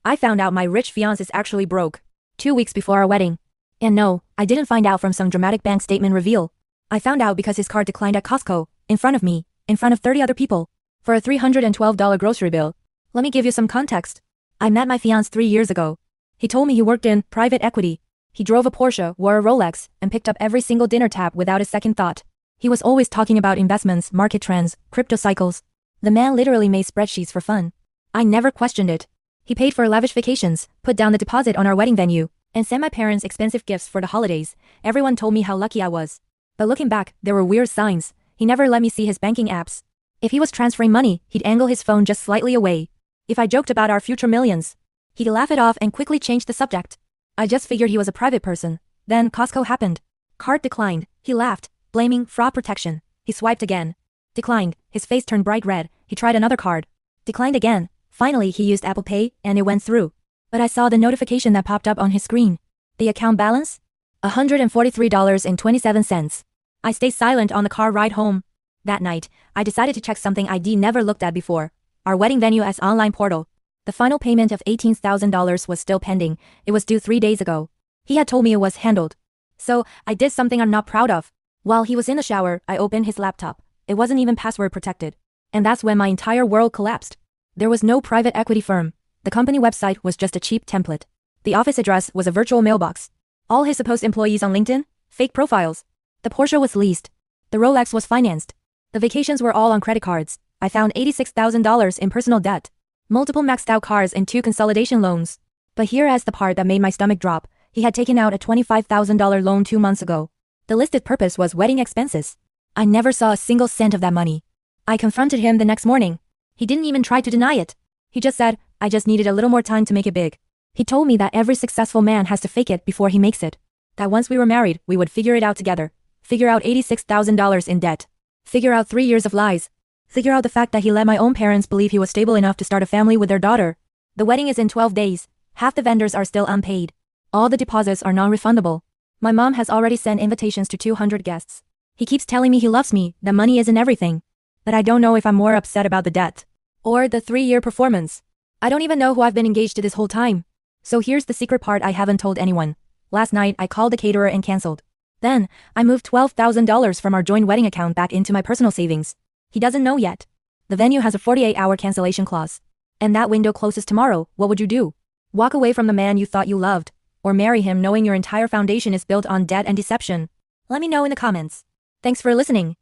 I found out my rich fiancé is actually broke. 2 weeks before our wedding. And no, I didn't find out from some dramatic bank statement reveal. I found out because his card declined at Costco, in front of me, in front of 30 other people, for a $312 grocery bill. Let me give you some context. I met my fiancé 3 years ago. He told me he worked in private equity. He drove a Porsche, wore a Rolex, and picked up every single dinner tab without a second thought. He was always talking about investments, market trends, crypto cycles. The man literally made spreadsheets for fun. I never questioned it. He paid for lavish vacations, put down the deposit on our wedding venue, and sent my parents expensive gifts for the holidays. Everyone told me how lucky I was. But looking back, there were weird signs. He never let me see his banking apps. If he was transferring money, he'd angle his phone just slightly away. If I joked about our future millions, he'd laugh it off and quickly change the subject. I just figured he was a private person. Then Costco happened. Card declined. He laughed, blaming fraud protection. He swiped again. Declined. His face turned bright red. He tried another card. Declined again. Finally, he used Apple Pay, and it went through. But I saw the notification that popped up on his screen. The account balance? $143.27. I stayed silent on the car ride home. That night, I decided to check something I'd never looked at before. Our wedding venue as online portal. The final payment of $18,000 was still pending. It was due 3 days ago. He had told me it was handled. So, I did something I'm not proud of. While he was in the shower, I opened his laptop. It wasn't even password protected. And that's when my entire world collapsed. There was no private equity firm. The company website was just a cheap template. The office address was a virtual mailbox. All his supposed employees on LinkedIn? Fake profiles. The Porsche was leased. The Rolex was financed. The vacations were all on credit cards. I found $86,000 in personal debt. Multiple maxed out cars and 2 consolidation loans. But here's the part that made my stomach drop. He had taken out a $25,000 loan 2 months ago. The listed purpose was wedding expenses. I never saw a single cent of that money. I confronted him the next morning. He didn't even try to deny it. He just said, I just needed a little more time to make it big. He told me that every successful man has to fake it before he makes it. That once we were married, we would figure it out together. Figure out $86,000 in debt. Figure out 3 years of lies. Figure out the fact that he let my own parents believe he was stable enough to start a family with their daughter. The wedding is in 12 days. Half the vendors are still unpaid. All the deposits are non-refundable. My mom has already sent invitations to 200 guests. He keeps telling me he loves me, that money isn't everything. But I don't know if I'm more upset about the debt or the 3-year performance. I don't even know who I've been engaged to this whole time. So here's the secret part I haven't told anyone. Last night, I called the caterer and canceled. Then, I moved $12,000 from our joint wedding account back into my personal savings. He doesn't know yet. The venue has a 48-hour cancellation clause. And that window closes tomorrow. What would you do? Walk away from the man you thought you loved? Or marry him knowing your entire foundation is built on debt and deception? Let me know in the comments. Thanks for listening.